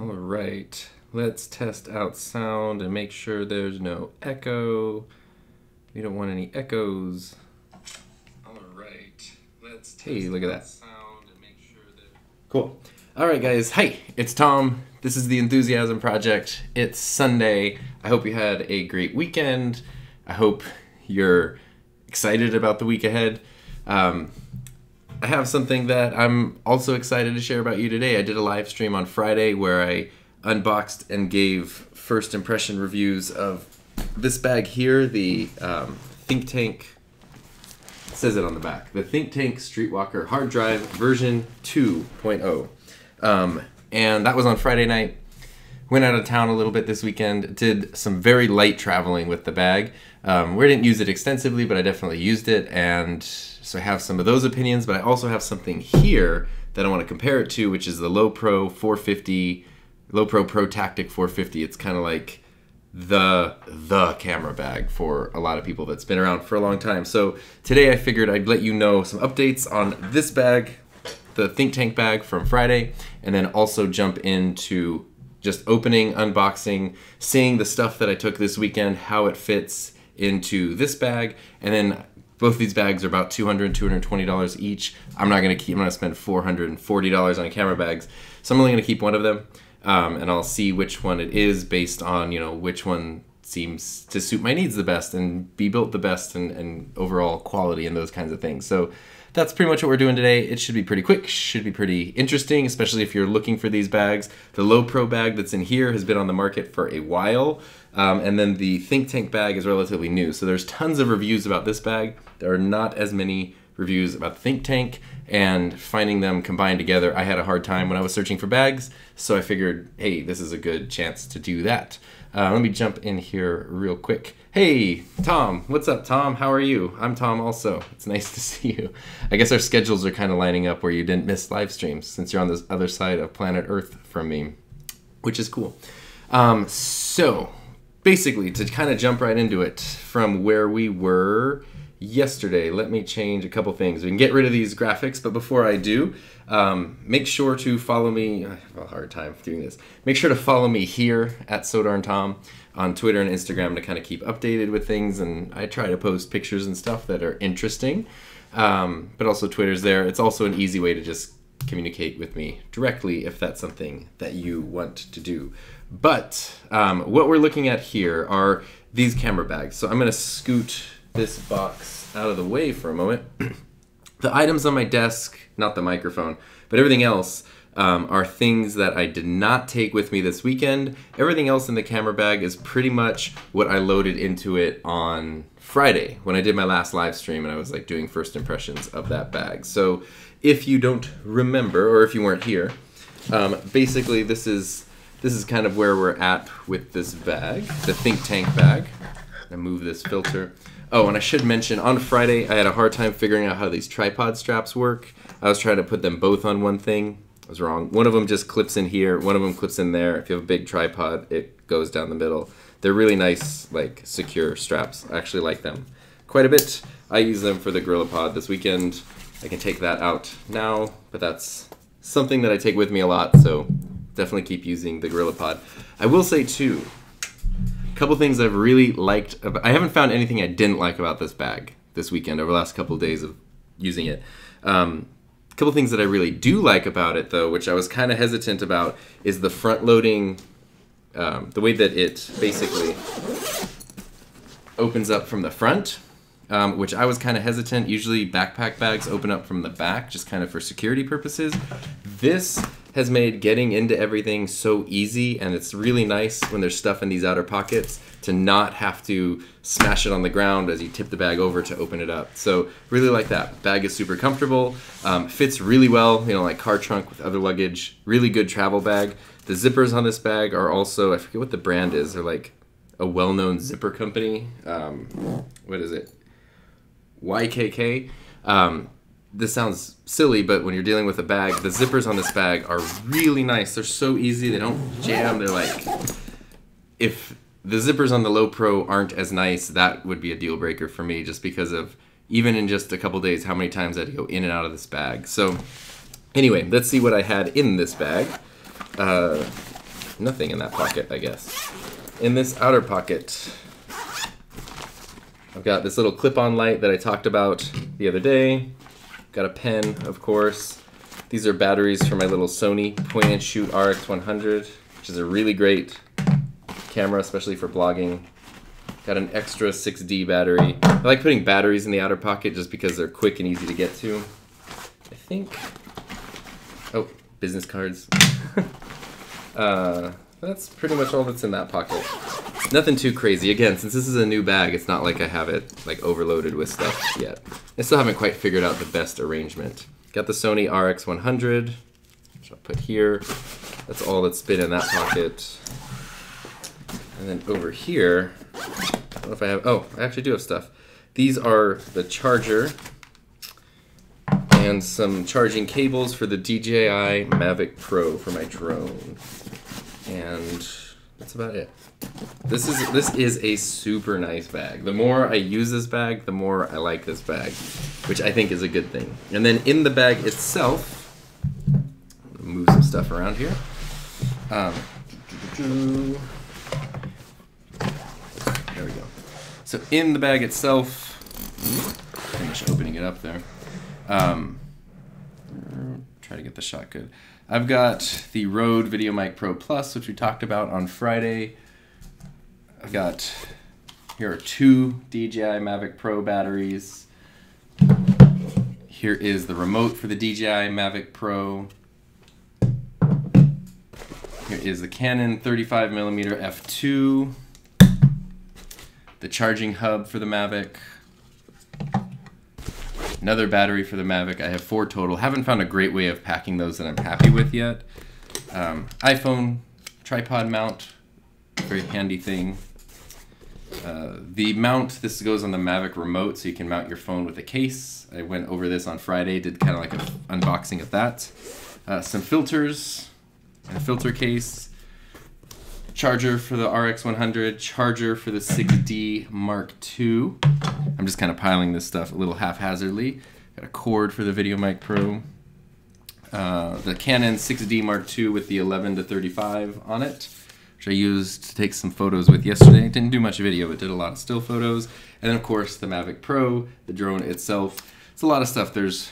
All right, let's test out sound and make sure there's no echo. We don't want any echoes. All right, let's test look at that sound and make sure that. Cool. All right, guys. Hi, it's Tom. This is the Enthusiasm Project. It's Sunday. I hope you had a great weekend. I hope you're excited about the week ahead. I have something that I'm also excited to share about you today. I did a live stream on Friday where I unboxed and gave first impression reviews of this bag here, the ThinkTank, it says it on the back, the ThinkTank Streetwalker Hard Drive version 2.0. And that was on Friday night. Went out of town a little bit this weekend, did some very light traveling with the bag. We didn't use it extensively, but I definitely used it, and so I have some of those opinions, but I also have something here that I want to compare it to, which is the Lowepro Protactic 450. It's kind of like the camera bag for a lot of people that's been around for a long time. So today I figured I'd let you know some updates on this bag, the ThinkTank bag from Friday, and then also jump into just opening, unboxing, seeing the stuff that I took this weekend, how it fits into this bag, and then both these bags are about $200 and $220 each. I'm gonna spend $440 on camera bags, so I'm only gonna keep one of them, and I'll see which one it is based on which one seems to suit my needs the best and be built the best and overall quality and those kinds of things. So that's pretty much what we're doing today. It should be pretty quick, should be pretty interesting, especially if you're looking for these bags. The Lowepro bag that's in here has been on the market for a while, and then the ThinkTank bag is relatively new. So there's tons of reviews about this bag. There are not as many reviews about the ThinkTank, and finding them combined together, I had a hard time when I was searching for bags, so I figured, hey, this is a good chance to do that. Let me jump in here real quick. Hey, Tom. What's up, Tom? How are you? I'm Tom also. It's nice to see you. I guess our schedules are kind of lining up where you didn't miss live streams since you're on this other side of planet Earth from me, which is cool. So, basically, to kind of jump right into it from where we were yesterday, let me change a couple things. We can get rid of these graphics, but before I do, make sure to follow me. I have a hard time doing this. Make sure to follow me here at SoDarnTom on Twitter and Instagram to kind of keep updated with things, and I try to post pictures and stuff that are interesting, but also Twitter's there. It's also an easy way to just communicate with me directly if that's something that you want to do. But what we're looking at here are these camera bags. So I'm going to scoot this box out of the way for a moment. The items on my desk, not the microphone, but everything else are things that I did not take with me this weekend. Everything else in the camera bag is pretty much what I loaded into it on Friday when I did my last live stream and I was like doing first impressions of that bag. So if you don't remember, or if you weren't here, basically this is kind of where we're at with this bag, the ThinkTank bag. I move this filter. Oh, and I should mention, on Friday, I had a hard time figuring out how these tripod straps work. I was trying to put them both on one thing. I was wrong. One of them just clips in here. One of them clips in there. If you have a big tripod, it goes down the middle. They're really nice, like, secure straps. I actually like them quite a bit. I use them for the GorillaPod this weekend. I can take that out now, but that's something that I take with me a lot, so definitely keep using the GorillaPod. I will say, too, couple things I've really liked. I haven't found anything I didn't like about this bag this weekend over the last couple of days of using it. Couple things that I really do like about it, though, which I was kind of hesitant about, is the front loading, the way that it basically opens up from the front, which I was kind of hesitant. Usually backpack bags open up from the back just kind of for security purposes. This has made getting into everything so easy, and it's really nice when there's stuff in these outer pockets to not have to smash it on the ground as you tip the bag over to open it up. So really like that. Bag is super comfortable, fits really well, like car trunk with other luggage, really good travel bag. The zippers on this bag are also, I forget what the brand is, they're like a well-known zipper company. What is it? YKK. This sounds silly, but when you're dealing with a bag, the zippers on this bag are really nice. They're so easy. They don't jam. They're like, if the zippers on the Lowepro aren't as nice, that would be a deal breaker for me, just because of, even in just a couple days, how many times I had to go in and out of this bag. So anyway, let's see what I had in this bag. nothing in that pocket, I guess. In this outer pocket, I've got this little clip-on light that I talked about the other day. Got a pen, of course. These are batteries for my little Sony point-and-shoot RX100, which is a really great camera, especially for blogging. Got an extra 6D battery. I like putting batteries in the outer pocket just because they're quick and easy to get to. I think... Oh, business cards. That's pretty much all that's in that pocket. Nothing too crazy. Again, since this is a new bag, it's not like I have it like overloaded with stuff yet. I still haven't quite figured out the best arrangement. Got the Sony RX100, which I'll put here. That's all that's been in that pocket. And then over here, I don't know if I have, oh, I actually do have stuff. These are the charger and some charging cables for the Dji Mavic Pro for my drone. And that's about it. This is a super nice bag. The more I use this bag, the more I like this bag, which I think is a good thing. And then in the bag itself, move some stuff around here. There we go. So in the bag itself, finish opening it up there. Try to get the shot good. I've got the Rode VideoMic Pro Plus, which we talked about on Friday. I've got, here are 2 Dji Mavic Pro batteries. Here is the remote for the Dji Mavic Pro. Here is the Canon 35mm f2. The charging hub for the Mavic. Another battery for the Mavic. I have 4 total. Haven't found a great way of packing those that I'm happy with yet. iPhone tripod mount, very handy thing. The mount, this goes on the Mavic remote, so you can mount your phone with a case. I went over this on Friday, did kind of like an unboxing of that. Some filters, and a filter case. Charger for the RX100, charger for the 6D Mark II. I'm just kind of piling this stuff a little haphazardly. Got a cord for the VideoMic Pro. The Canon 6D Mark II with the 11-35 on it, which I used to take some photos with yesterday. Didn't do much video, but did a lot of still photos. And then of course the Mavic Pro, the drone itself. It's a lot of stuff. There's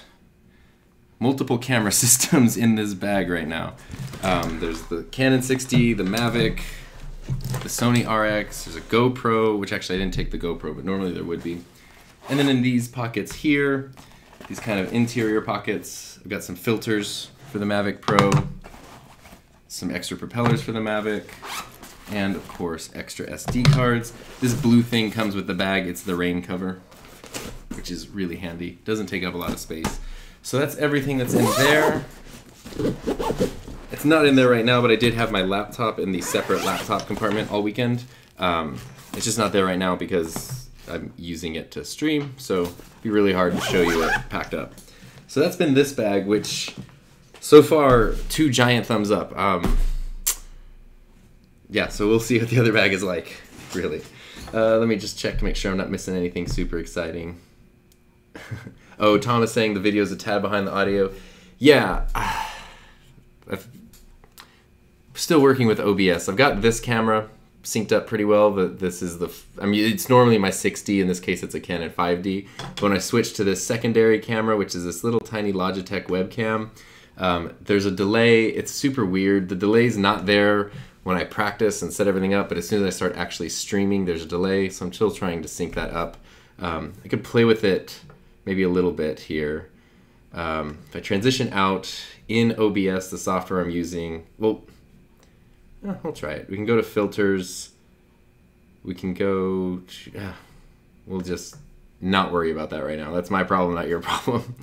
multiple camera systems in this bag right now. There's the Canon 6D, the Mavic, the Sony RX, there's a GoPro, which actually I didn't take the GoPro, but normally there would be. And then in these pockets here, these kind of interior pockets, I've got some filters for the Mavic Pro, some extra propellers for the Mavic, and of course extra SD cards. This blue thing comes with the bag, it's the rain cover, which is really handy. Doesn't take up a lot of space. So that's everything that's in there. It's not in there right now, but I did have my laptop in the separate laptop compartment all weekend. It's just not there right now because I'm using it to stream, so it'd be really hard to show you it packed up. So that's been this bag, which so far, 2 giant thumbs up. Yeah, so we'll see what the other bag is like, really. Let me just check to make sure I'm not missing anything super exciting. Oh, Tom is saying the video is a tad behind the audio. Yeah, I'm still working with OBS. I've got this camera synced up pretty well, but this is the, I mean, it's normally my 6D. In this case, it's a Canon 5D. But when I switch to this secondary camera, which is this little tiny Logitech webcam, there's a delay. It's super weird. The delay's not there when I practice and set everything up, but as soon as I start actually streaming, there's a delay. So I'm still trying to sync that up. I could play with it maybe a little bit here. If I transition out in OBS, the software I'm using, well, I'll try it. We can go to filters. We can go to, we'll just not worry about that right now. That's my problem, not your problem.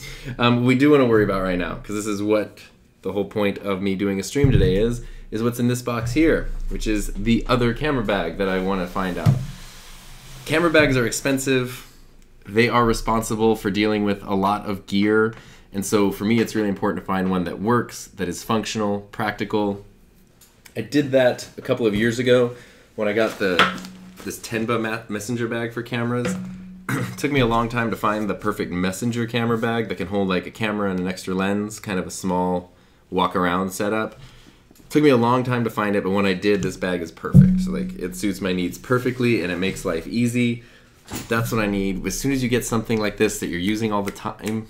We do want to worry about right now, because this is what the whole point of me doing a stream today is what's in this box here, which is the other camera bag that I want to find out. Camera bags are expensive. They are responsible for dealing with a lot of gear, and so for me it's really important to find one that works, that is functional, practical. I did that a couple of years ago when I got this Tenba messenger bag for cameras. It took me a long time to find the perfect messenger camera bag that can hold like a camera and an extra lens, kind of a small walk around setup. Took me a long time to find it, but when I did, this bag is perfect. So like, it suits my needs perfectly, and it makes life easy. That's what I need. As soon as you get something like this that you're using all the time,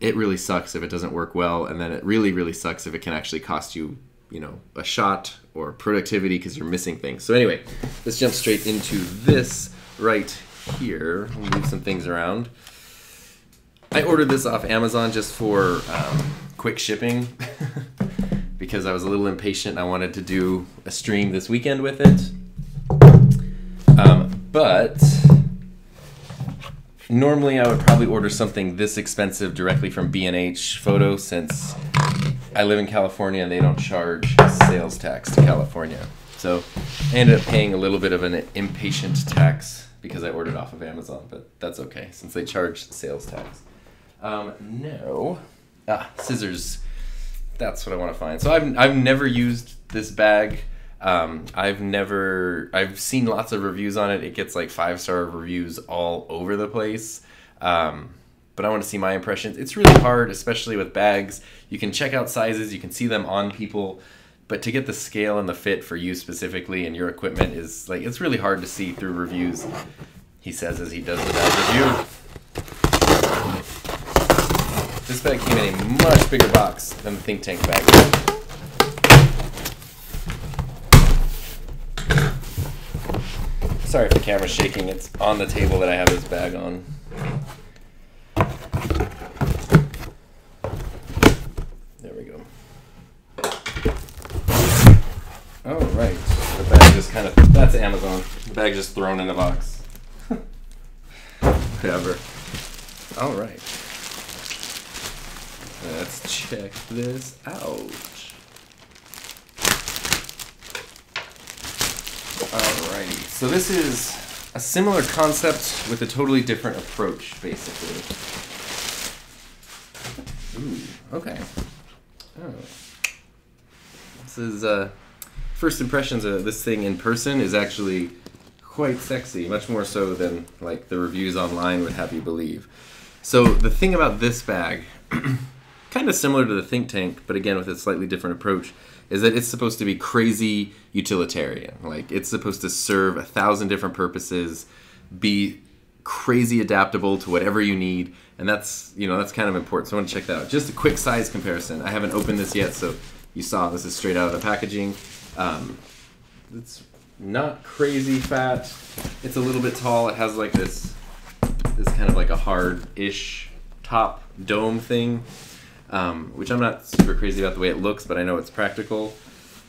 it really sucks if it doesn't work well, and then it really, really sucks if it can actually cost you, you know, a shot or productivity because you're missing things. So anyway, let's jump straight into this right here. I'll move some things around. I ordered this off Amazon just for quick shipping because I was a little impatient. I wanted to do a stream this weekend with it. But normally I would probably order something this expensive directly from B&H Photo, since I live in California and they don't charge sales tax to California. So I ended up paying a little bit of an impatient tax because I ordered off of Amazon, but that's okay since they charge sales tax. Scissors. That's what I want to find. So I've never used this bag. I've seen lots of reviews on it. It gets like 5-star reviews all over the place. But I want to see my impressions. It's really hard, especially with bags. You can check out sizes, you can see them on people, but to get the scale and the fit for you specifically and your equipment is like, it's really hard to see through reviews. He says as he does the bag review. This bag came in a much bigger box than the ThinkTank bag. Sorry if the camera's shaking, it's on the table that I have this bag on. There we go. Alright, the bag just kind of, that's Amazon. The bag just thrown in the box. Whatever. Alright. Let's check this out. Alrighty, so this is a similar concept with a totally different approach, basically. Ooh, okay. Oh. This is, first impressions of this thing in person is actually quite sexy, much more so than like the reviews online would have you believe. So the thing about this bag, kind of similar to the ThinkTank, but again with a slightly different approach, is that it's supposed to be crazy utilitarian. Like, it's supposed to serve 1,000 different purposes, be crazy adaptable to whatever you need, and that's, you know, that's kind of important. So I want to check that out. Just a quick size comparison. I haven't opened this yet, so you saw this is straight out of the packaging. It's not crazy fat. It's a little bit tall. It has like this kind of like a hard-ish top dome thing. Which I'm not super crazy about the way it looks, but I know it's practical.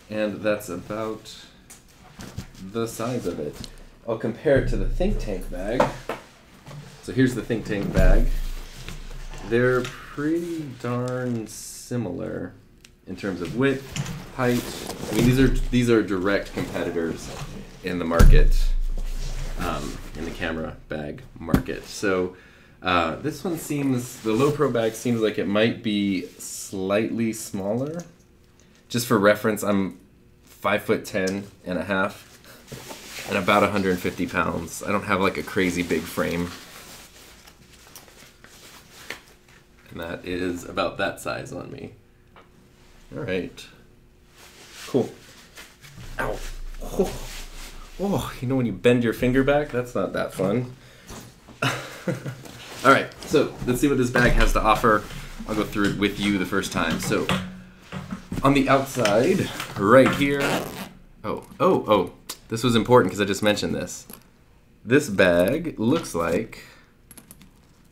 And that's about the size of it. I'll compare it to the ThinkTank bag. So here's the ThinkTank bag. They're pretty darn similar in terms of width, height. I mean, these are direct competitors in the market, in the camera bag market. So this one seems, the Lowepro bag seems like it might be slightly smaller. Just for reference, I'm 5'10" and a half and about 150 pounds. I don't have like a crazy big frame. And that is about that size on me. All right. Cool. Ow. Oh, you know when you bend your finger back? That's not that fun. All right, so let's see what this bag has to offer. I'll go through it with you the first time. So on the outside, right here, oh, this was important because I just mentioned this. This bag looks like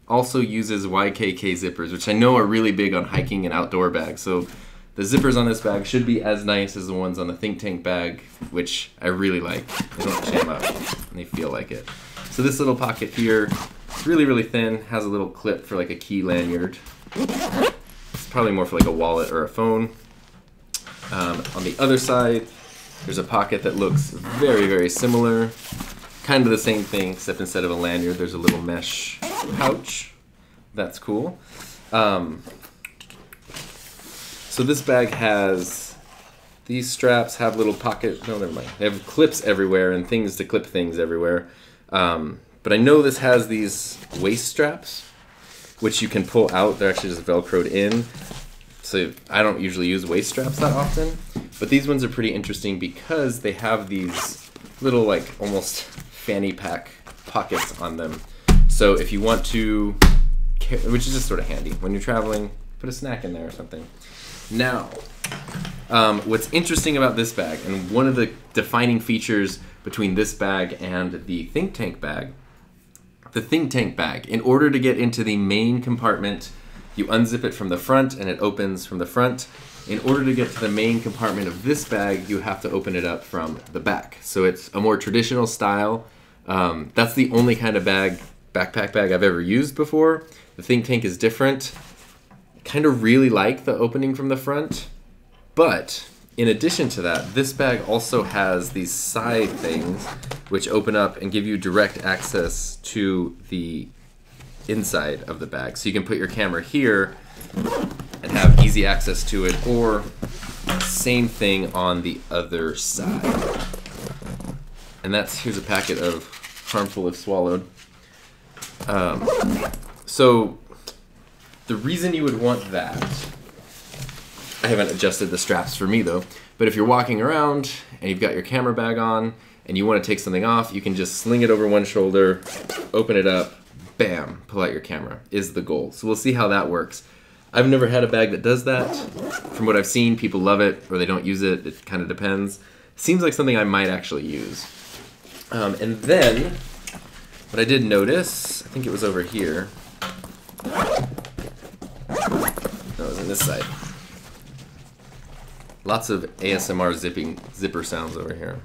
also uses YKK zippers, which I know are really big on hiking and outdoor bags. So the zippers on this bag should be as nice as the ones on the ThinkTank bag, which I really like. They don't jam up, and they feel like it. So this little pocket here, it's really, really thin, has a little clip for like a key lanyard. It's probably more for like a wallet or a phone. On the other side, there's a pocket that looks very, very similar. Kind of the same thing, except instead of a lanyard, there's a little mesh pouch. That's cool. So this bag has, these straps have little pocket, no, never mind. They have clips everywhere and things to clip things everywhere. But I know this has these waist straps, which you can pull out. They're actually just Velcroed in. So I don't usually use waist straps that often. But these ones are pretty interesting because they have these little like almost fanny pack pockets on them. So if you want to, which is just sort of handy when you're traveling, put a snack in there or something. Now, what's interesting about this bag, and one of the defining features between this bag and the ThinkTank bag, the ThinkTank bag, in order to get into the main compartment, you unzip it from the front and it opens from the front. In order to get to the main compartment of this bag, you have to open it up from the back. So it's a more traditional style. That's the only kind of backpack bag I've ever used before. The ThinkTank is different. Kind of really like the opening from the front, but in addition to that, this bag also has these side things which open up and give you direct access to the inside of the bag. So you can put your camera here and have easy access to it, or same thing on the other side. And here's a packet of Harmful If Swallowed. So the reason you would want that, I haven't adjusted the straps for me though, but if you're walking around and you've got your camera bag on and you want to take something off, you can just sling it over one shoulder, open it up, bam, pull out your camera is the goal. So we'll see how that works. I've never had a bag that does that. From what I've seen, people love it or they don't use it. It kind of depends. Seems like something I might actually use. And then what I did notice, I think it was over here. No, it was on this side. Lots of ASMR zipper sounds over here.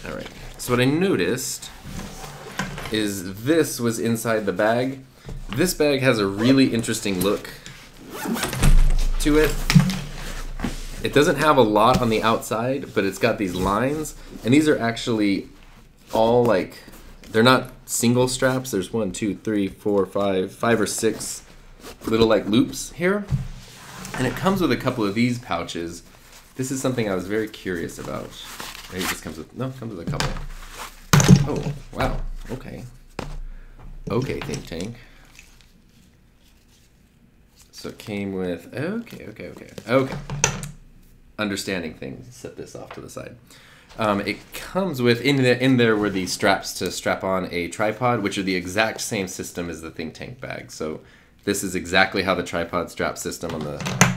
All right. So what I noticed is this was inside the bag. This bag has a really interesting look to it. It doesn't have a lot on the outside, but it's got these lines, and these are actually all like, they're not single straps. There's 1, 2, 3, 4, 5 or 6 little like loops here. And it comes with a couple of these pouches. This is something I was very curious about. Maybe it just comes with, no, it comes with a couple. Oh, wow, okay. Okay, ThinkTank. So it came with, okay. Understanding things, set this off to the side. It comes with, in there were the straps to strap on a tripod, which are the exact same system as the ThinkTank bag. So this is exactly how the tripod strap system on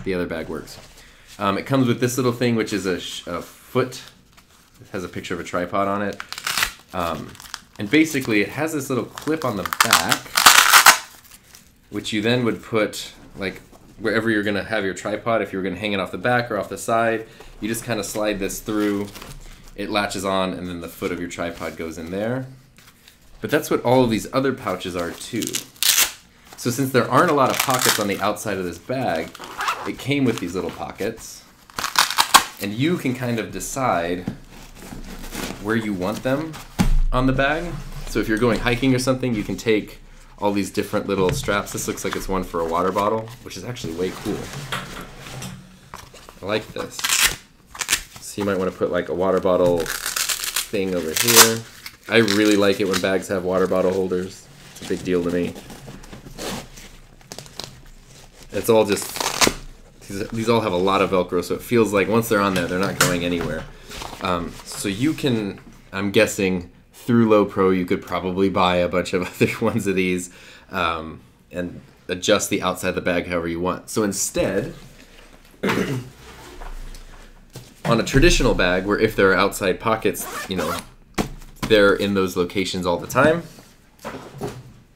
the other bag works. It comes with this little thing, which is a foot. It has a picture of a tripod on it. And basically it has this little clip on the back, which you then would put like wherever you're gonna have your tripod. If you're gonna hang it off the back or off the side, you just kind of slide this through, it latches on, and then the foot of your tripod goes in there. But that's what all of these other pouches are too. So since there aren't a lot of pockets on the outside of this bag, it came with these little pockets, and you can kind of decide where you want them on the bag. So if you're going hiking or something, you can take all these different little straps. This looks like it's one for a water bottle, which is actually way cool. I like this. So you might want to put like a water bottle thing over here. I really like it when bags have water bottle holders. It's a big deal to me. It's all just, these all have a lot of Velcro, so it feels like once they're on there, they're not going anywhere. So you can, I'm guessing, through Lowepro, you could probably buy a bunch of other ones of these and adjust the outside of the bag however you want. So instead, on a traditional bag, where if there are outside pockets, you know, they're in those locations all the time.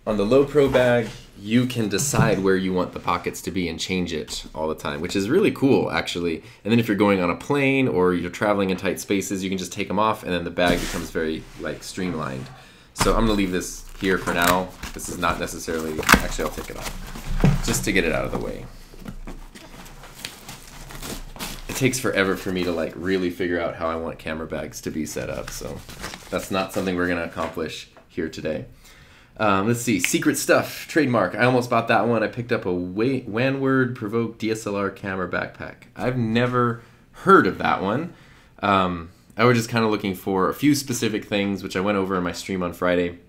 On the Lowepro bag, you can decide where you want the pockets to be and change it all the time, which is really cool, actually. And then if you're going on a plane or you're traveling in tight spaces, you can just take them off, and then the bag becomes very like streamlined. So I'm gonna leave this here for now. This is not necessarily, actually I'll take it off, just to get it out of the way. It takes forever for me to like really figure out how I want camera bags to be set up, so that's not something we're gonna accomplish here today. Let's see, Secret Stuff, trademark. I almost bought that one. I picked up a Wanward Provoke DSLR camera backpack. I've never heard of that one. I was just kind of looking for a few specific things, which I went over in my stream on Friday.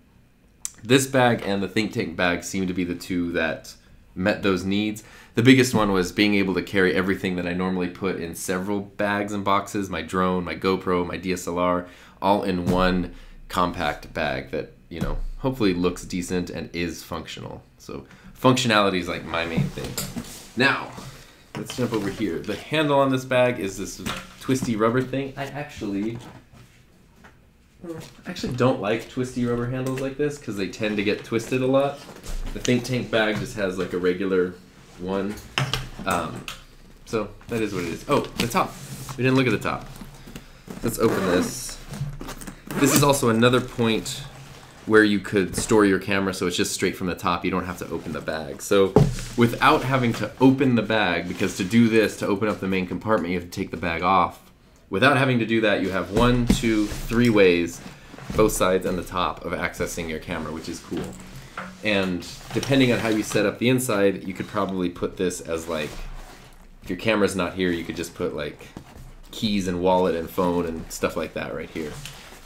This bag and the ThinkTank bag seem to be the two that met those needs. The biggest one was being able to carry everything that I normally put in several bags and boxes, my drone, my GoPro, my DSLR, all in one compact bag that, you know, hopefully looks decent and is functional. So functionality is like my main thing. Now, let's jump over here. The handle on this bag is this twisty rubber thing. I actually don't like twisty rubber handles like this because they tend to get twisted a lot. The ThinkTank bag just has like a regular one. So that is what it is. Oh, the top. We didn't look at the top. Let's open this. This is also another point where you could store your camera, so it's just straight from the top. You don't have to open the bag. So without having to open the bag, because to do this, to open up the main compartment, you have to take the bag off. Without having to do that, you have 1, 2, 3 ways, both sides and the top, of accessing your camera, which is cool. And depending on how you set up the inside, you could probably put this as like, if your camera's not here, you could just put like keys and wallet and phone and stuff like that right here.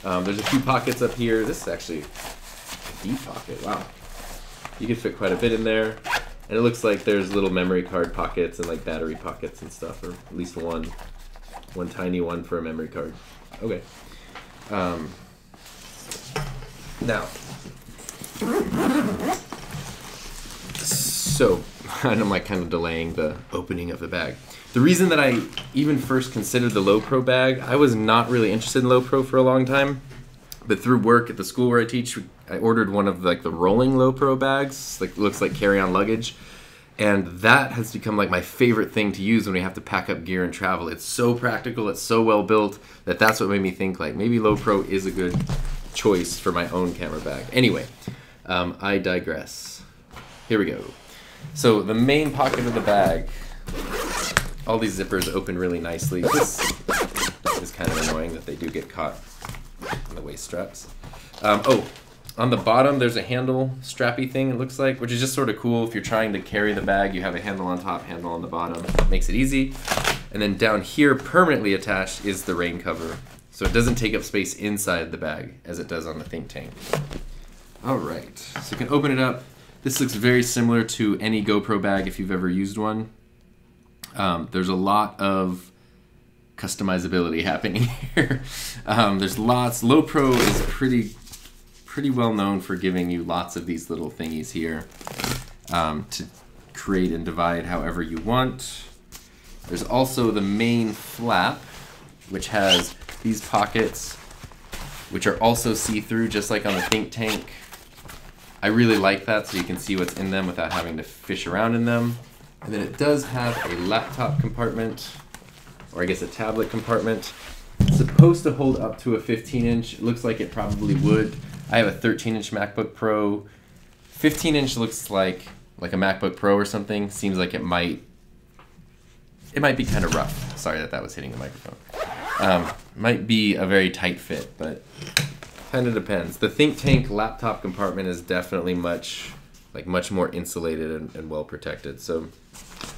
There's a few pockets up here. This is actually a deep pocket. Wow. You can fit quite a bit in there. And it looks like there's little memory card pockets and like battery pockets and stuff, or at least one tiny one for a memory card. Okay. Now, so, and I'm like kind of delaying the opening of the bag. The reason that I even first considered the Lowepro bag, I was not really interested in Lowepro for a long time, but through work at the school where I teach, I ordered one of like the rolling Lowepro bags, like looks like carry-on luggage, and that has become like my favorite thing to use when we have to pack up gear and travel. It's so practical, it's so well built, that's what made me think like maybe Lowepro is a good choice for my own camera bag. Anyway, I digress. Here we go. So the main pocket of the bag, all these zippers open really nicely. This is kind of annoying that they do get caught in the waist straps. Oh, on the bottom there's a handle strappy thing, it looks like, which is just sort of cool. If you're trying to carry the bag, you have a handle on top, handle on the bottom. Makes it easy. And then down here, permanently attached, is the rain cover. So it doesn't take up space inside the bag as it does on the ThinkTank. All right, so you can open it up. This looks very similar to any GoPro bag if you've ever used one. There's a lot of customizability happening here. There's lots. Lowepro is pretty well known for giving you lots of these little thingies here to create and divide however you want. There's also the main flap, which has these pockets, which are also see-through, just like on the ThinkTank. I really like that, so you can see what's in them without having to fish around in them. And then it does have a laptop compartment, or I guess a tablet compartment. It's supposed to hold up to a 15-inch. It looks like it probably would. I have a 13-inch MacBook Pro. 15-inch looks like a MacBook Pro or something. Seems like it might be kind of rough. Sorry that was hitting the microphone. Might be a very tight fit, but kind of depends. The ThinkTank laptop compartment is definitely much more insulated and well protected. So I'm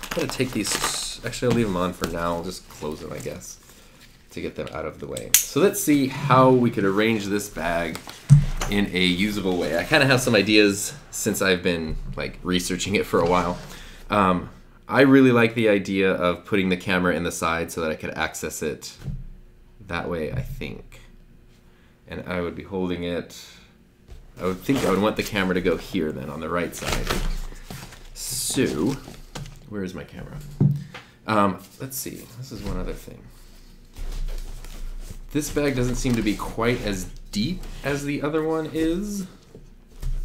gonna take these, actually I'll leave them on for now. I'll just close them, I guess, to get them out of the way. So let's see how we could arrange this bag in a usable way. I kind of have some ideas since I've been like researching it for a while. I really like the idea of putting the camera in the side so that I could access it that way, I think. And I would be holding it, I would think I would want the camera to go here then, on the right side. So, where is my camera? Let's see, this is one other thing. This bag doesn't seem to be quite as deep as the other one is.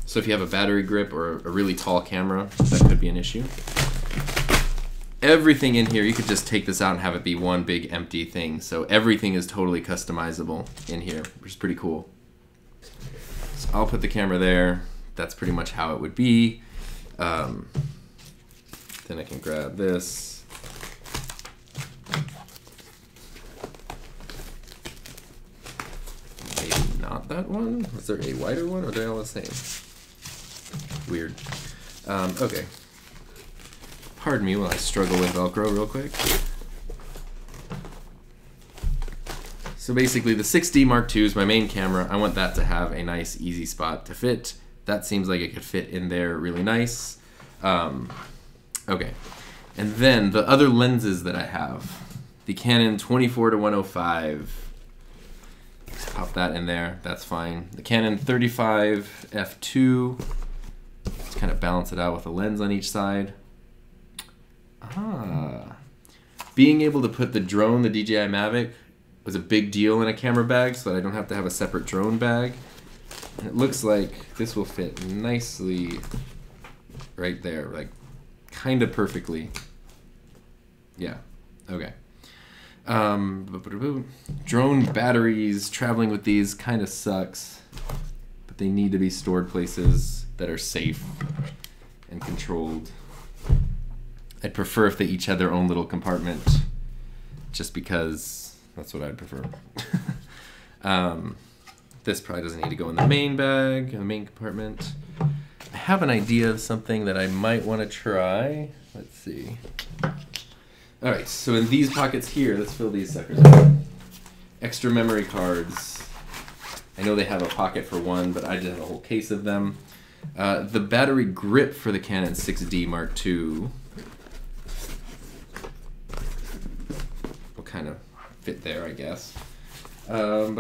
So if you have a battery grip or a really tall camera, that could be an issue. Everything in here, you could just take this out and have it be one big empty thing. So everything is totally customizable in here, which is pretty cool. So I'll put the camera there. That's pretty much how it would be. Then I can grab this. Maybe not that one. Was there a wider one or are they all the same? Weird. Okay. Pardon me while I struggle with Velcro real quick. So basically the 6D Mark II is my main camera. I want that to have a nice easy spot to fit. That seems like it could fit in there really nice. Okay. And then the other lenses that I have. The Canon 24-105. Just pop that in there. That's fine. The Canon 35 f2. Just kind of balance it out with a lens on each side. Being able to put the drone, the DJI Mavic, was a big deal in a camera bag, so that I don't have to have a separate drone bag. And it looks like this will fit nicely right there, like kind of perfectly. Yeah, okay. Drone batteries, traveling with these kind of sucks, but they need to be stored places that are safe and controlled. I'd prefer if they each had their own little compartment, just because that's what I'd prefer. This probably doesn't need to go in the main bag, in the main compartment. I have an idea of something that I might want to try. Let's see. All right, so in these pockets here, let's fill these suckers up. Extra memory cards. I know they have a pocket for one, but I just have a whole case of them. The battery grip for the Canon 6D Mark II will kind of fit there, I guess. All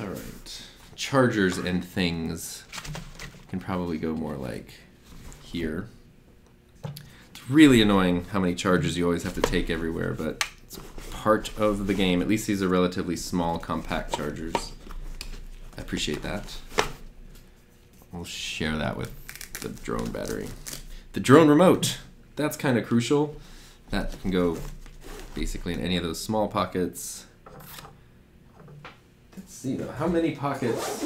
right. Chargers and things can probably go more like here. It's really annoying how many chargers you always have to take everywhere, but it's part of the game. At least these are relatively small, compact chargers. I appreciate that. We'll share that with the drone battery. The drone remote, that's kind of crucial. That can go basically in any of those small pockets. Let's see though, how many pockets?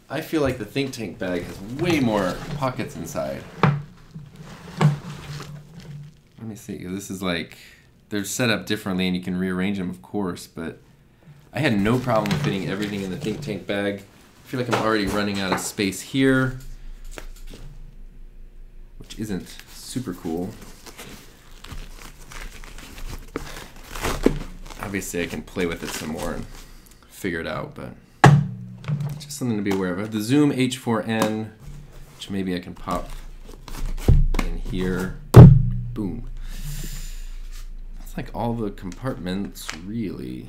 I feel like the ThinkTank bag has way more pockets inside. Let me see, this is like, they're set up differently and you can rearrange them, of course, but I had no problem with fitting everything in the ThinkTank bag. I feel like I'm already running out of space here, which isn't super cool. Obviously I can play with it some more and figure it out, but just something to be aware of. The Zoom H4n, which maybe I can pop in here. Boom. It's like all the compartments, really.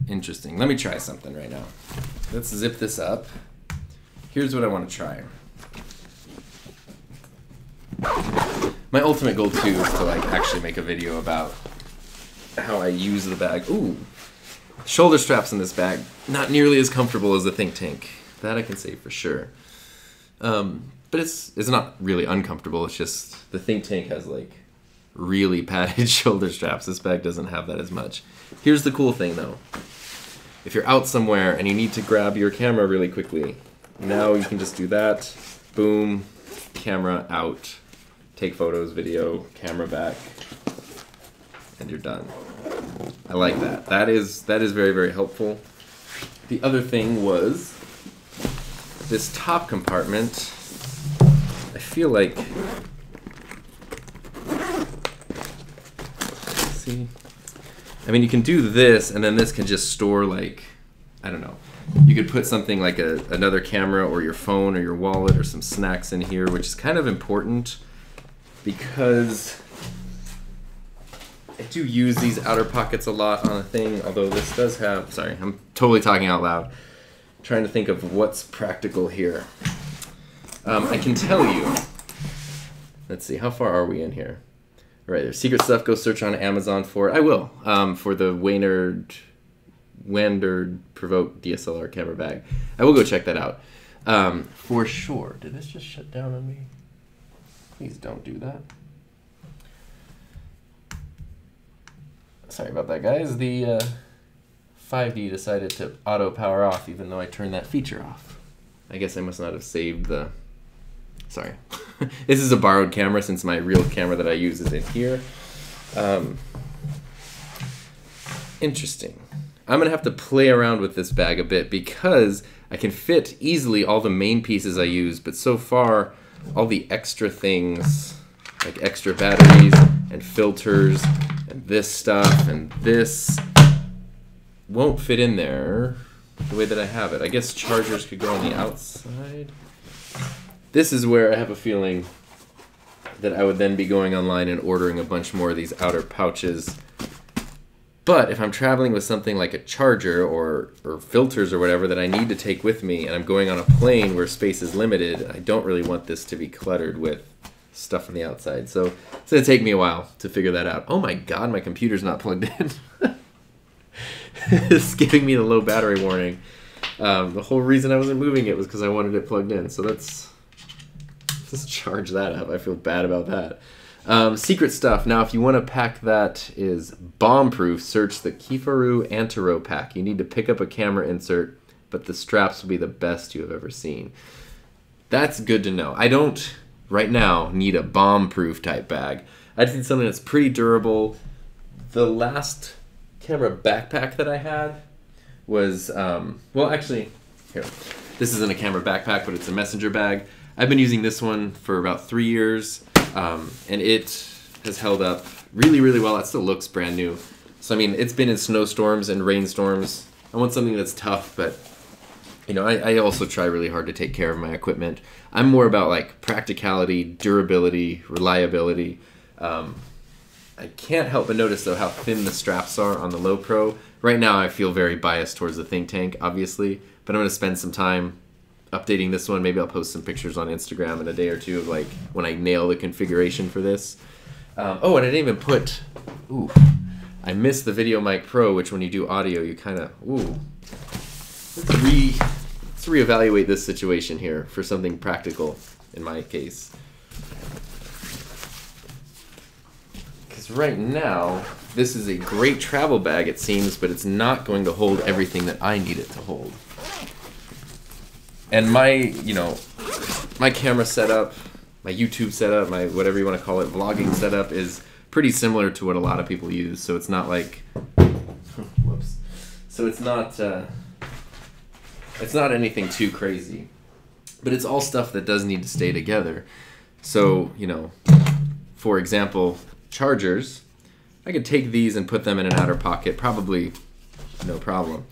Interesting. Let me try something right now. Let's zip this up. Here's what I want to try. My ultimate goal too is to like actually make a video about how I use the bag. Ooh, shoulder straps in this bag, not nearly as comfortable as the ThinkTank. That I can say for sure. But it's not really uncomfortable. It's just the ThinkTank has like really padded shoulder straps. This bag doesn't have that as much. Here's the cool thing though. If you're out somewhere and you need to grab your camera really quickly, now you can just do that. Boom, camera out. Take photos, video, camera back, and you're done. I like that. That is very, very helpful. The other thing was this top compartment. I feel like, see, I mean, you can do this, and then this can just store like, I don't know. You could put something like another camera or your phone or your wallet or some snacks in here, which is kind of important because I do use these outer pockets a lot on a thing, although this does have, sorry, I'm totally talking out loud. I'm trying to think of what's practical here. I can tell you, let's see, how far are we in here? All right, there's secret stuff, go search on Amazon for it. I will, for the Waynard Provoke DSLR camera bag. I will go check that out. For sure. Did this just shut down on me? Please don't do that. Sorry about that, guys. The 5D decided to auto power off even though I turned that feature off. I guess I must not have saved the... Sorry. This is a borrowed camera since my real camera that I use is in here. Interesting. I'm going to have to play around with this bag a bit because I can fit easily all the main pieces I use, but so far all the extra things, like extra batteries and filters and this stuff and this, won't fit in there. the way that I have it. I guess chargers could go on the outside. This is where I have a feeling that I would then be going online and ordering a bunch more of these outer pouches. But if I'm traveling with something like a charger or filters or whatever that I need to take with me, and I'm going on a plane where space is limited, I don't really want this to be cluttered with stuff on the outside. So it's going to take me a while to figure that out. Oh my god, my computer's not plugged in. It's giving me the low battery warning. The whole reason I wasn't moving it was because I wanted it plugged in. So let's charge that up. I feel bad about that. Secret stuff. Now, if you want a pack that is bomb-proof, search the Kifaru Antero pack. You need to pick up a camera insert, but the straps will be the best you have ever seen. That's good to know. I don't, right now, need a bomb-proof type bag. I just need something that's pretty durable. The last camera backpack that I had was, well, actually, here. This isn't a camera backpack, but it's a messenger bag. I've been using this one for about 3 years. And it has held up really, really well. It still looks brand new. So, I mean, it's been in snowstorms and rainstorms. I want something that's tough, but, you know, I also try really hard to take care of my equipment. I'm more about, like, practicality, durability, reliability. I can't help but notice, though, how thin the straps are on the Lowepro. Right now, I feel very biased towards the ThinkTank, obviously, but I'm going to spend some time updating this one. Maybe I'll post some pictures on Instagram in a day or two of like when I nail the configuration for this. Oh, and I didn't even put, ooh, I missed the Video Mic Pro, which when you do audio, you kind of, ooh. Let's reevaluate this situation here for something practical in my case. Because right now, this is a great travel bag, it seems, but it's not going to hold everything that I need it to hold. And my, you know, my camera setup, my YouTube setup, my whatever you want to call it, vlogging setup is pretty similar to what a lot of people use. So it's not like, whoops. So it's not anything too crazy. But it's all stuff that does need to stay together. So, you know, for example, chargers, I could take these and put them in an outer pocket, probably no problem.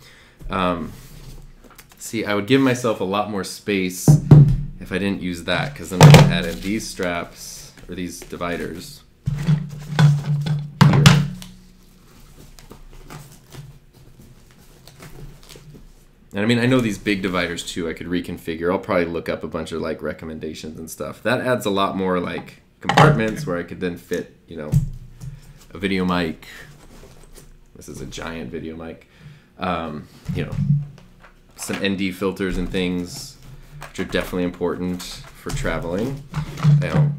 See, I would give myself a lot more space if I didn't use that, because then I can add in these straps, or these dividers, here. And I mean, I know these big dividers too, I could reconfigure. I'll probably look up a bunch of like recommendations and stuff. That adds a lot more like compartments where I could then fit, you know, a video mic. This is a giant video mic. You know, some ND filters and things, which are definitely important for traveling. You know,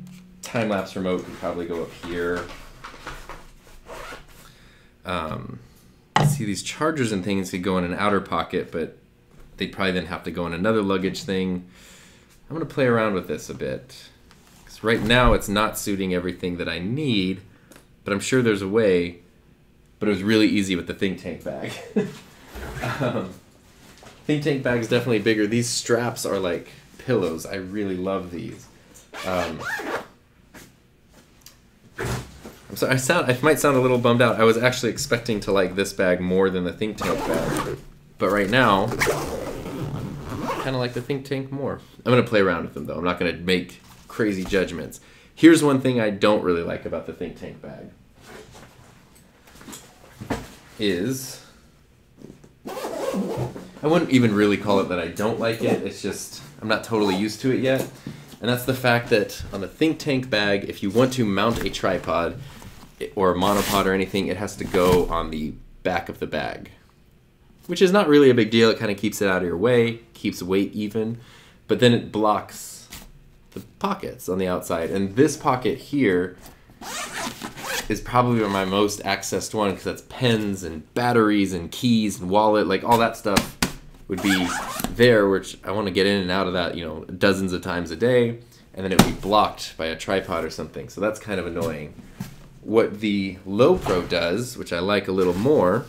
time-lapse remote can probably go up here. See, these chargers and things could go in an outer pocket, but they'd probably then have to go in another luggage thing. I'm going to play around with this a bit. Because right now it's not suiting everything that I need, but I'm sure there's a way. But it was really easy with the ThinkTank bag. ThinkTank bag is definitely bigger. These straps are like pillows. I really love these. I'm sorry, I might sound a little bummed out. I was actually expecting to like this bag more than the ThinkTank bag. But right now, I kind of like the ThinkTank more. I'm going to play around with them though. I'm not going to make crazy judgments. Here's one thing I don't really like about the ThinkTank bag. Is, I wouldn't even really call it that I don't like it. It's just, I'm not totally used to it yet. And that's the fact that on the ThinkTank bag, if you want to mount a tripod or a monopod or anything, it has to go on the back of the bag. Which is not really a big deal. It kind of keeps it out of your way, keeps weight even. But then it blocks the pockets on the outside. And this pocket here is probably my most accessed one because that's pens and batteries and keys and wallet, like all that stuff would be there, which I want to get in and out of that, you know, dozens of times a day, and then it would be blocked by a tripod or something. So that's kind of annoying. What the Lowepro does, which I like a little more,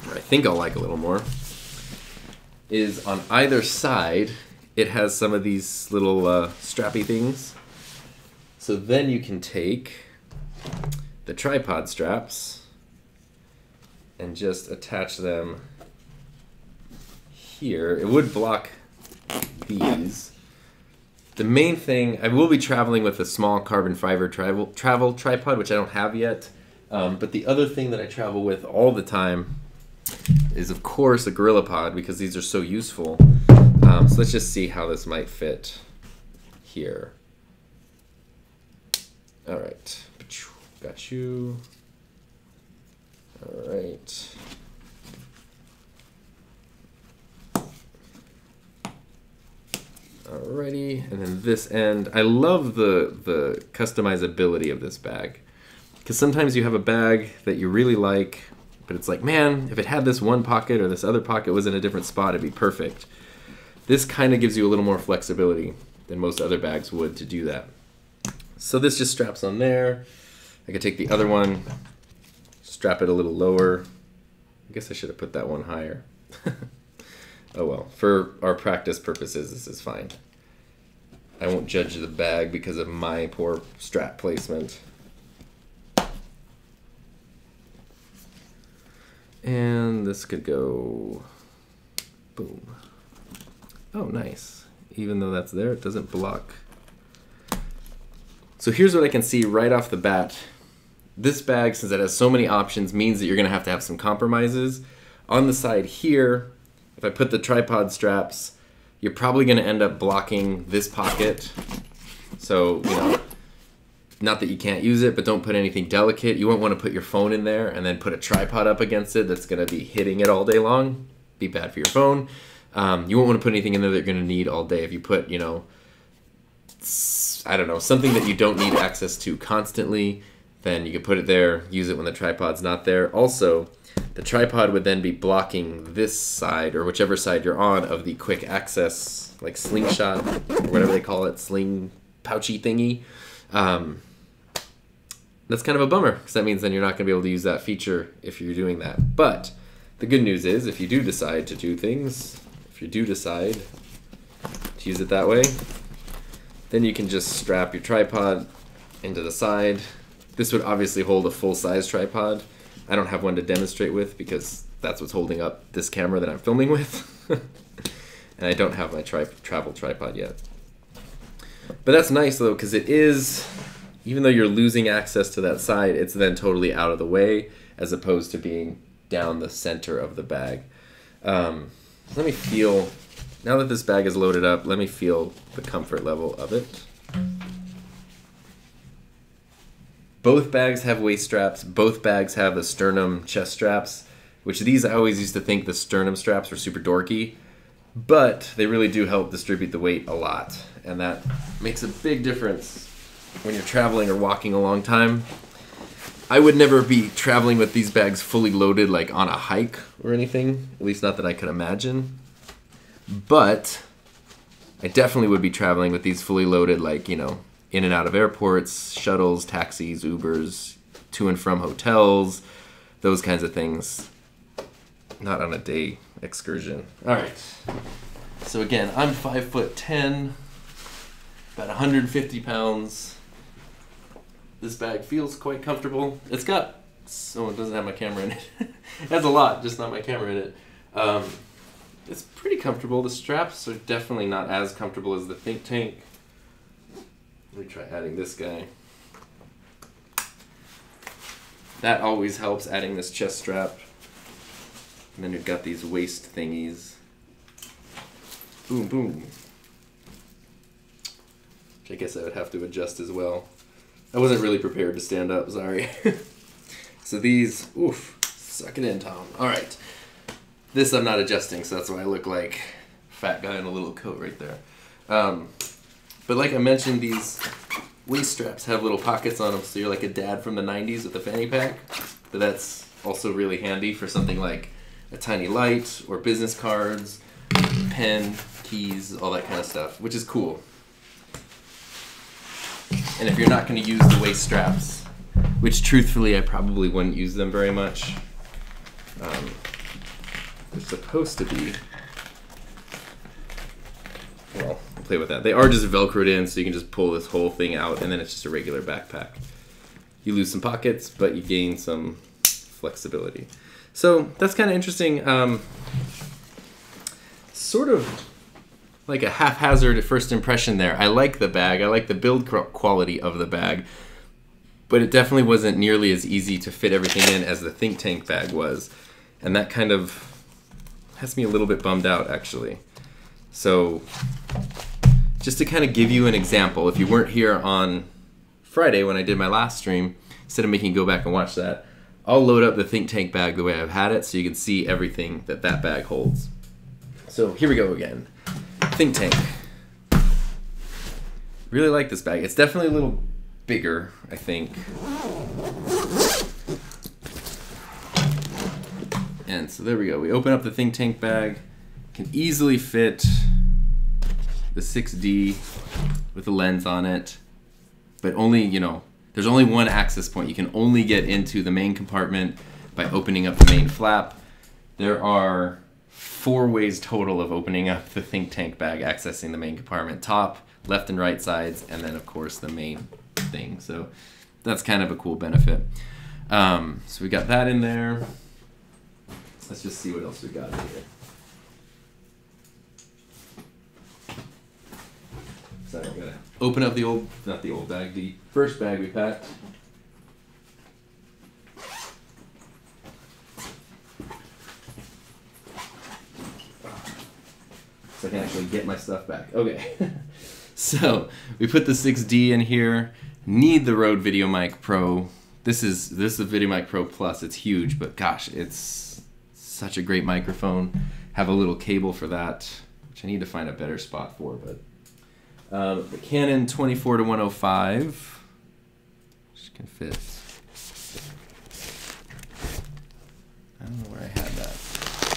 or I think I'll like a little more, is on either side, it has some of these little strappy things. So then you can take the tripod straps and just attach them here. It would block these. The main thing, I will be traveling with a small carbon fiber travel tripod, which I don't have yet. But the other thing that I travel with all the time is, of course, a GorillaPod, because these are so useful. So let's just see how this might fit here. All right, got you. All right. Alrighty, and then this end. I love the customizability of this bag, because sometimes you have a bag that you really like, but it's like, man, if it had this one pocket or this other pocket was in a different spot, it'd be perfect. This kind of gives you a little more flexibility than most other bags would to do that. So this just straps on there. I could take the other one, strap it a little lower. I guess I should have put that one higher. Oh well, for our practice purposes, this is fine. I won't judge the bag because of my poor strap placement. And this could go, boom. Oh, nice. Even though that's there, it doesn't block. So here's what I can see right off the bat. This bag, since it has so many options, means that you're gonna have to have some compromises. On the side here, if I put the tripod straps, you're probably gonna end up blocking this pocket. So, you know, not that you can't use it, but don't put anything delicate. You won't want to put your phone in there and then put a tripod up against it that's going to be hitting it all day long. Be bad for your phone. You won't want to put anything in there that you're going to need all day. If you put, you know, I don't know, something that you don't need access to constantly, then you could put it there, use it when the tripod's not there. Also, the tripod would then be blocking this side, or whichever side you're on, of the quick access, like slingshot, or whatever they call it, sling pouchy thingy. That's kind of a bummer, because that means then you're not going to be able to use that feature if you're doing that. But the good news is, if you do decide to do things, if you do decide to use it that way, then you can just strap your tripod into the side. This would obviously hold a full-size tripod. I don't have one to demonstrate with because that's what's holding up this camera that I'm filming with. And I don't have my travel tripod yet. But that's nice though, because it is, even though you're losing access to that side, it's then totally out of the way as opposed to being down the center of the bag. Let me feel, now that this bag is loaded up, let me feel the comfort level of it. Both bags have waist straps. Both bags have the sternum chest straps, which these I always used to think the sternum straps were super dorky, but they really do help distribute the weight a lot. And that makes a big difference when you're traveling or walking a long time. I would never be traveling with these bags fully loaded like on a hike or anything, at least not that I could imagine. But I definitely would be traveling with these fully loaded, like, you know, in and out of airports, shuttles, taxis, Ubers, to and from hotels, those kinds of things. Not on a day excursion. All right. So again, I'm 5'10", about 150 pounds. This bag feels quite comfortable. It's got, oh, it doesn't have my camera in it. It has a lot, just not my camera in it. It's pretty comfortable. The straps are definitely not as comfortable as the ThinkTank. Let me try adding this guy. That always helps, adding this chest strap. And then you've got these waist thingies. Boom, boom. Which I guess I would have to adjust as well. I wasn't really prepared to stand up, sorry. So these, oof, suck it in, Tom. All right. This I'm not adjusting, so that's why I look like a fat guy in a little coat right there. But like I mentioned, these waist straps have little pockets on them, so you're like a dad from the 90s with a fanny pack. But that's also really handy for something like a tiny light or business cards, pen, keys, all that kind of stuff, which is cool. And if you're not going to use the waist straps, which truthfully I probably wouldn't use them very much, they're supposed to be, well, I'll play with that. They are just Velcroed in, so you can just pull this whole thing out, and then it's just a regular backpack. You lose some pockets, but you gain some flexibility. So that's kind of interesting. sort of like a haphazard first impression there. I like the bag. I like the build quality of the bag. But it definitely wasn't nearly as easy to fit everything in as the ThinkTank bag was. And that kind of has me a little bit bummed out, actually. So just to kind of give you an example, if you weren't here on Friday when I did my last stream, instead of making you go back and watch that, I'll load up the ThinkTank bag the way I've had it so you can see everything that that bag holds. So here we go again. ThinkTank. Really like this bag. It's definitely a little bigger, I think. And so there we go. We open up the ThinkTank bag. Can easily fit the 6D with the lens on it. But only, you know, there's only one access point. You can only get into the main compartment by opening up the main flap. There are 4 ways total of opening up the ThinkTank bag, accessing the main compartment. Top, left and right sides, and then of course the main thing. So that's kind of a cool benefit. So we got that in there. Let's just see what else we got here. So I'm gonna open up the old, not the old bag, the first bag we packed. So I can actually get my stuff back. Okay. So we put the 6D in here. Need the Rode VideoMic Pro. This is the VideoMic Pro Plus. It's huge, but gosh, it's such a great microphone. Have a little cable for that, which I need to find a better spot for. But the Canon 24-105, which can fit. I don't know where I had that.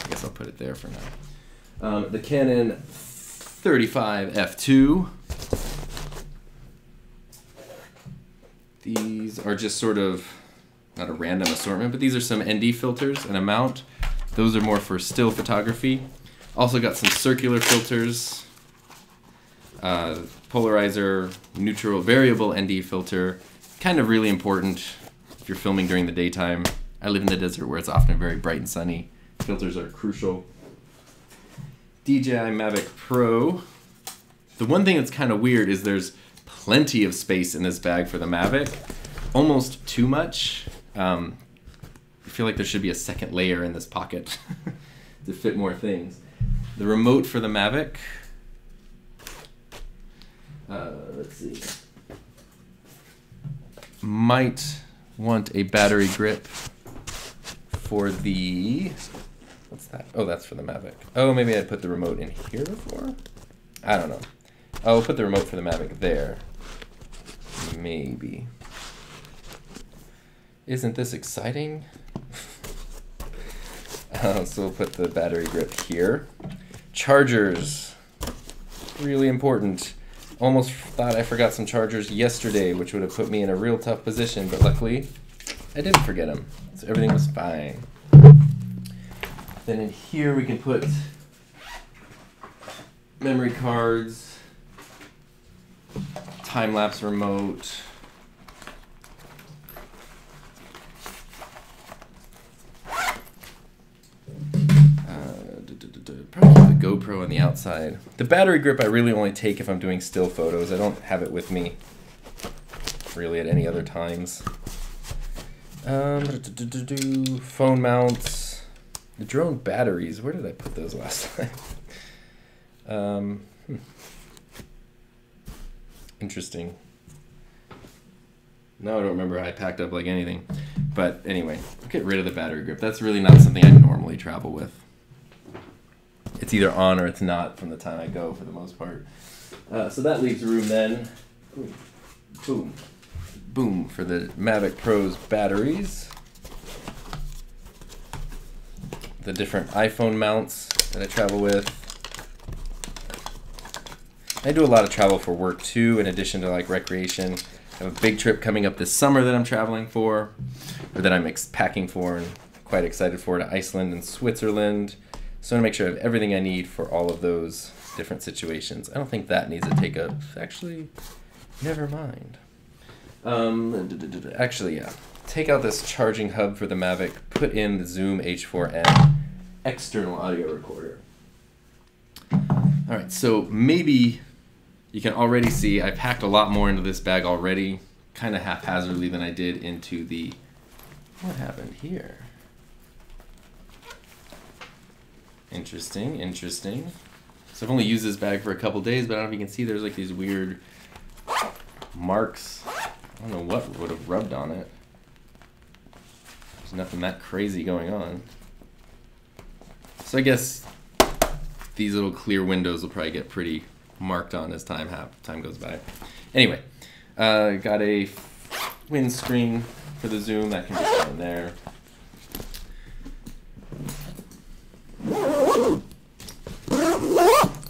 I guess I'll put it there for now. The Canon 35 f2. These are just sort of, not a random assortment, but these are some ND filters and a mount. Those are more for still photography. Also got some circular filters, polarizer, neutral, variable ND filter. Kind of really important if you're filming during the daytime. I live in the desert where it's often very bright and sunny. Filters are crucial. Dji Mavic Pro. The one thing that's kind of weird is there's plenty of space in this bag for the Mavic. Almost too much. I feel like there should be a second layer in this pocket to fit more things. The remote for the Mavic. Let's see. Might want a battery grip for the... What's that? Oh, that's for the Mavic. Oh, maybe I'd put the remote in here before? I don't know. I'll put the remote for the Mavic there. Maybe. Isn't this exciting? So we'll put the battery grip here. Chargers. Really important. Almost thought I forgot some chargers yesterday, which would have put me in a real tough position, but luckily I didn't forget them. So everything was fine. Then in here we can put memory cards, time-lapse remote, probably the GoPro on the outside. The battery grip I really only take if I'm doing still photos. I don't have it with me really at any other times. Phone mounts. The drone batteries, where did I put those last time? Interesting. No, I don't remember how I packed up like anything. But anyway, get rid of the battery grip. That's really not something I normally travel with. It's either on or it's not from the time I go for the most part. So that leaves room then. Boom. Boom for the Mavic Pro's batteries. The different iPhone mounts that I travel with. I do a lot of travel for work too, in addition to like recreation. I have a big trip coming up this summer that I'm traveling for, or that I'm packing for and quite excited for, to Iceland and Switzerland. So I want to make sure I have everything I need for all of those different situations. I don't think that needs a take up. Actually, never mind. Actually, yeah. Take out this charging hub for the Mavic, put in the Zoom H4n external audio recorder. All right, so maybe you can already see I packed a lot more into this bag already, kind of haphazardly than I did into the, what happened here? Interesting, interesting. So I've only used this bag for a couple days, but I don't know if you can see there's like these weird marks. I don't know what would have rubbed on it. There's nothing that crazy going on. So I guess these little clear windows will probably get pretty marked on as time goes by. Anyway, got a windscreen for the zoom that can just go in there.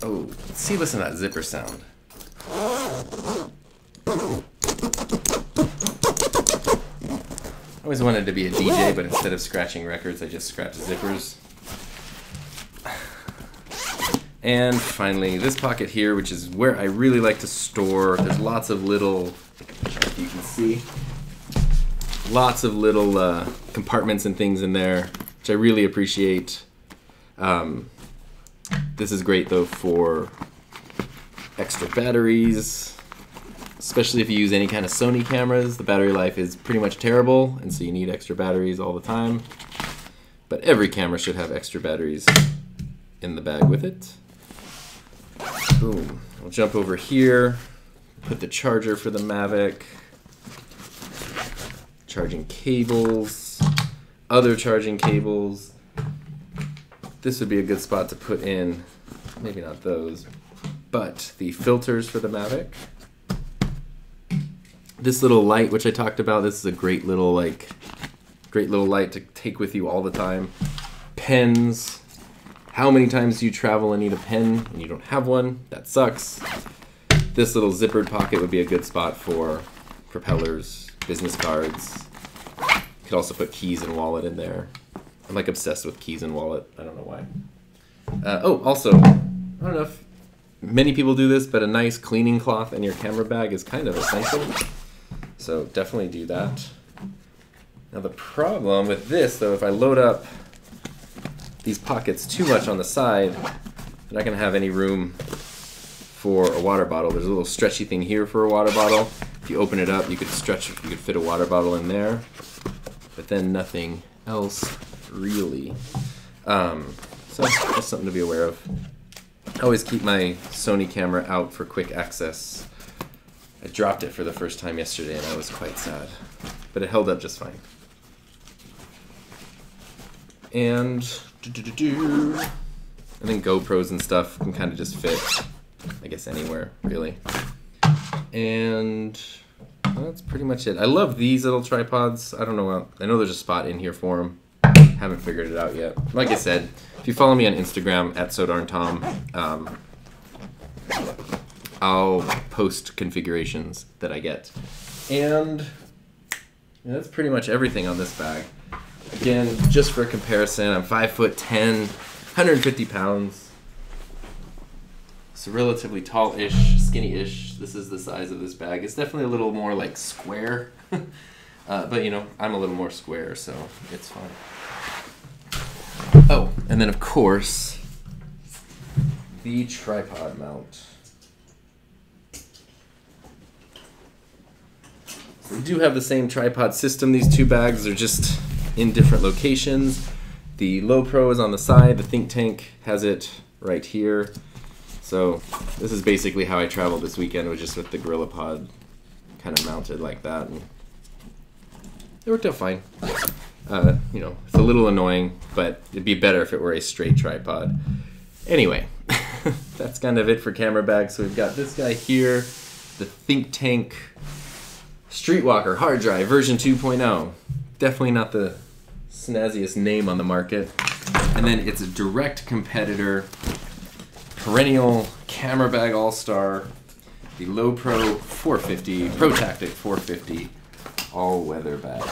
Oh, see, listen to that zipper sound. I always wanted to be a DJ, but instead of scratching records, I just scratch zippers. And finally, this pocket here, which is where I really like to store. There's lots of little, if you can see, lots of little compartments and things in there, which I really appreciate. This is great though for extra batteries, especially if you use any kind of Sony cameras. The battery life is pretty much terrible, and so you need extra batteries all the time. But every camera should have extra batteries in the bag with it. Boom. I'll jump over here, put the charger for the Mavic, charging cables, other charging cables. This would be a good spot to put in, maybe not those, but the filters for the Mavic. This little light, which I talked about, this is a great little light to take with you all the time. Pens. How many times do you travel and need a pen and you don't have one? That sucks. This little zippered pocket would be a good spot for propellers, business cards. You could also put keys and wallet in there. I'm like obsessed with keys and wallet. I don't know why. Oh, also, I don't know if many people do this, but a nice cleaning cloth in your camera bag is kind of essential. So definitely do that. Now the problem with this, though, if I load up these pockets too much on the side, I'm not going to have any room for a water bottle. There's a little stretchy thing here for a water bottle. If you open it up, you could fit a water bottle in there, but then nothing else really. So that's something to be aware of. I always keep my Sony camera out for quick access. I dropped it for the first time yesterday and I was quite sad, but it held up just fine. And then GoPros and stuff can kind of just fit, I guess, anywhere, really. And that's pretty much it. I love these little tripods. I don't know, I know there's a spot in here for them. Haven't figured it out yet. Like I said, if you follow me on Instagram, @SoDarnTom, I'll post configurations that I get. And yeah, that's pretty much everything on this bag. Again, just for comparison, I'm 5'10", 150 pounds. So relatively tall-ish, skinny-ish. This is the size of this bag. It's definitely a little more like square. But you know, I'm a little more square, so it's fine. Oh, and then of course, the tripod mount. So we do have the same tripod system. These two bags are just in different locations. The Lowepro is on the side. The ThinkTank has it right here. So this is basically how I traveled this weekend, was just with the GorillaPod kind of mounted like that. And it worked out fine. You know, it's a little annoying, but it'd be better if it were a straight tripod. Anyway, that's kind of it for camera bags. So we've got this guy here, the ThinkTank Streetwalker Hard Drive version 2.0. Definitely not the snazziest name on the market. And then it's a direct competitor, perennial camera bag all-star, the Lowepro 450, Protactic 450 all-weather bag.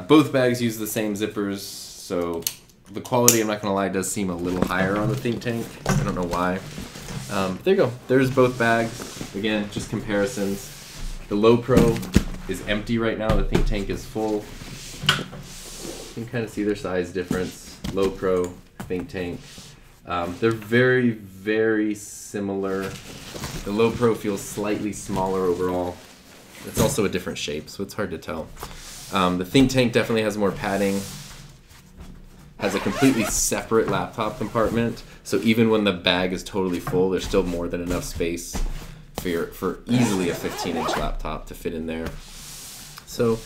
Both bags use the same zippers, so the quality, I'm not going to lie, does seem a little higher on the ThinkTank. I don't know why. There you go. There's both bags. Again, just comparisons. The Lowepro is empty right now. The ThinkTank is full. You can kind of see their size difference. Lowepro, ThinkTank. They're very, very similar. The Lowepro feels slightly smaller overall. It's also a different shape, so it's hard to tell. The ThinkTank definitely has more padding. Has a completely separate laptop compartment, so even when the bag is totally full, there's still more than enough space for easily a 15-inch laptop to fit in there. So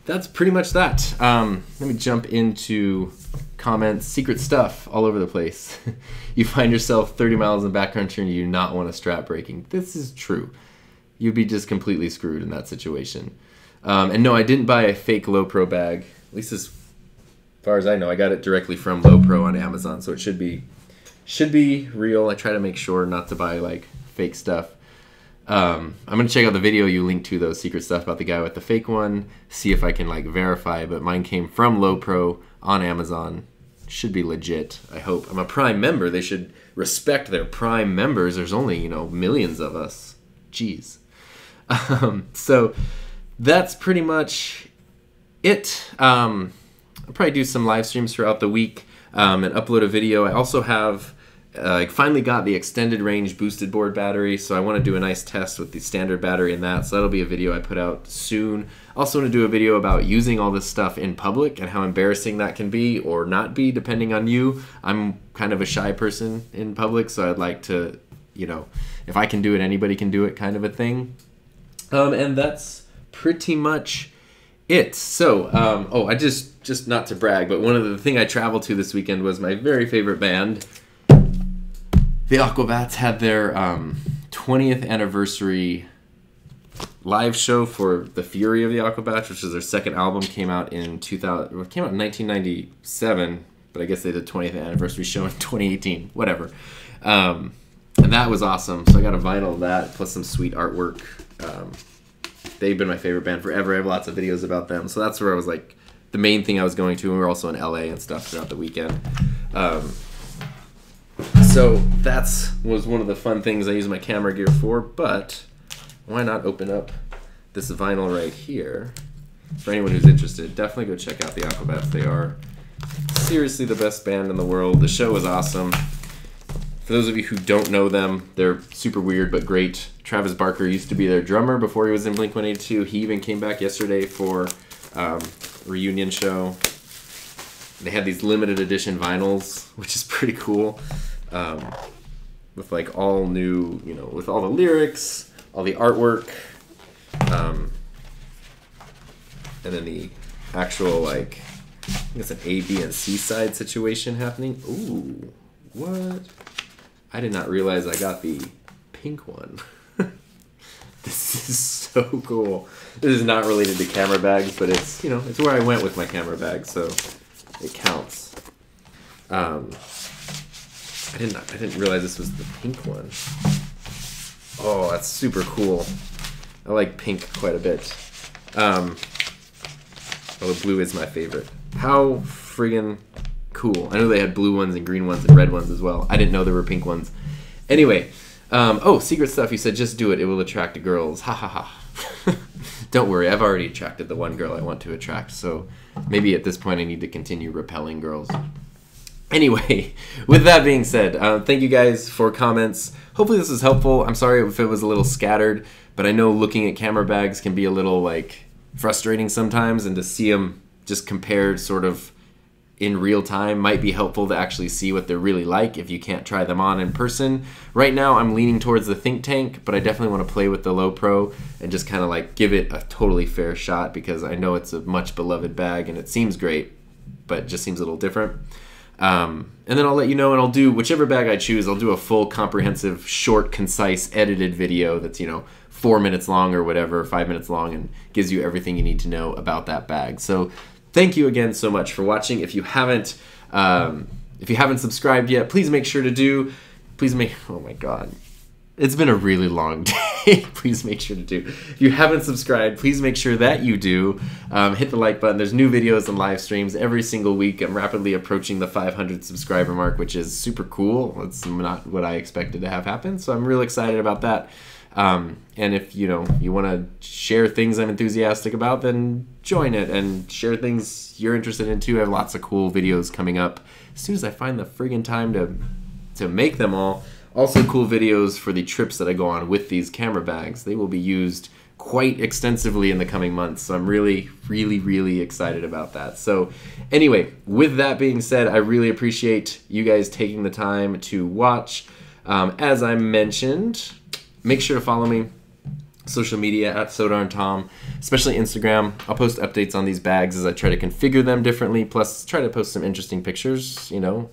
that's pretty much that. Let me jump into comments. Secret stuff all over the place. You find yourself 30 miles in the backcountry and you do not want a strap breaking. This is true. You'd be just completely screwed in that situation. And no, I didn't buy a fake Lowepro bag. At least as far as I know, I got it directly from Lowepro on Amazon, so it should be real. I try to make sure not to buy like fake stuff. I'm gonna check out the video you linked to, those secret stuff about the guy with the fake one, see if I can like verify, but mine came from Lowepro on Amazon. Should be legit, I hope. I'm a Prime member. They should respect their Prime members. There's only, you know, millions of us. Jeez. So that's pretty much it. I'll probably do some live streams throughout the week and upload a video. I also have I finally got the extended range boosted board battery, so I want to do a nice test with the standard battery in that, so that'll be a video I put out soon. I also want to do a video about using all this stuff in public and how embarrassing that can be or not be depending on you. I'm kind of a shy person in public, so I'd like to, you know, if I can do it, anybody can do it kind of a thing. And that's pretty much it. So, oh, I just not to brag, but one of the thing I traveled to this weekend was my very favorite band. The Aquabats had their 20th anniversary live show for The Fury of the Aquabats, which is their second album. Came out in 1997, but I guess they did 20th anniversary show in 2018. Whatever. And that was awesome. So I got a vinyl of that, plus some sweet artwork. They've been my favorite band forever. I have lots of videos about them. So that's where I was like, the main thing I was going to. And we were also in LA and stuff throughout the weekend. So that was one of the fun things I use my camera gear for, but why not open up this vinyl right here? For anyone who's interested, definitely go check out the Aquabats. They are seriously the best band in the world. The show was awesome. For those of you who don't know them, they're super weird but great. Travis Barker used to be their drummer before he was in Blink-182. He even came back yesterday for a reunion show. They had these limited edition vinyls, which is pretty cool. With like all new, you know, with all the lyrics, all the artwork, and then the actual, like, I think it's an A, B, and C side situation happening. Ooh, what? I did not realize I got the pink one. This is so cool. This is not related to camera bags, but it's, you know, it's where I went with my camera bag, so it counts. I didn't realize this was the pink one. Oh, that's super cool. I like pink quite a bit. Well, the blue is my favorite. How friggin' cool. I know they had blue ones and green ones and red ones as well. I didn't know there were pink ones. Anyway, oh, secret stuff. You said just do it. It will attract girls. Ha ha ha. Don't worry. I've already attracted the one girl I want to attract, so maybe at this point I need to continue repelling girls. Anyway, with that being said, thank you guys for comments. Hopefully this was helpful. I'm sorry if it was a little scattered, but I know looking at camera bags can be a little like frustrating sometimes, and to see them just compared sort of in real time might be helpful to actually see what they're really like if you can't try them on in person. Right now I'm leaning towards the ThinkTank, but I definitely want to play with the Lowepro and just kind of like give it a totally fair shot, because I know it's a much beloved bag and it seems great, but it just seems a little different. And then I'll let you know, and I'll do whichever bag I choose. I'll do a full, comprehensive, short, concise, edited video that's, you know, 4 minutes long or whatever, 5 minutes long, and gives you everything you need to know about that bag. So thank you again so much for watching. If you haven't subscribed yet, please make sure to do. Oh my God. It's been a really long day. Please make sure to do. If you haven't subscribed, please make sure that you do. Hit the like button. There's new videos and live streams every single week. I'm rapidly approaching the 500 subscriber mark, which is super cool. It's not what I expected to have happen, so I'm real excited about that. And if you want to share things I'm enthusiastic about, then join it and share things you're interested in too. I have lots of cool videos coming up as soon as I find the friggin' time to to make them all. Also cool videos for the trips that I go on with these camera bags. They will be used quite extensively in the coming months, so I'm really, really, really excited about that. So anyway, with that being said, I really appreciate you guys taking the time to watch. As I mentioned, make sure to follow me. Social media at SoDarnTom, especially Instagram. I'll post updates on these bags as I try to configure them differently, plus try to post some interesting pictures, you know.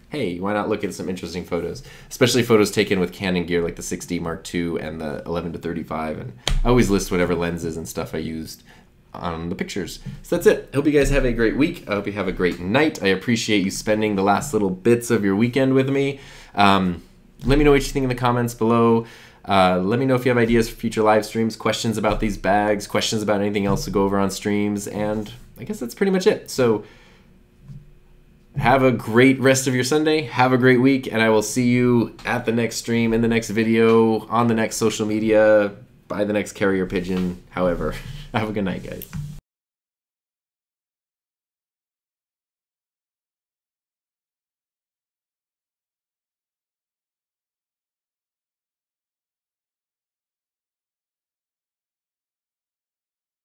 Hey, why not look at some interesting photos, especially photos taken with Canon gear like the 6D Mark II and the 11-35, and I always list whatever lenses and stuff I used on the pictures. So that's it. I hope you guys have a great week. I hope you have a great night. I appreciate you spending the last little bits of your weekend with me. Let me know what you think in the comments below. Let me know if you have ideas for future live streams, questions about these bags, questions about anything else to go over on streams, and I guess that's pretty much it. So have a great rest of your Sunday, have a great week, and I will see you at the next stream, in the next video, on the next social media, by the next carrier pigeon, however. Have a good night, guys.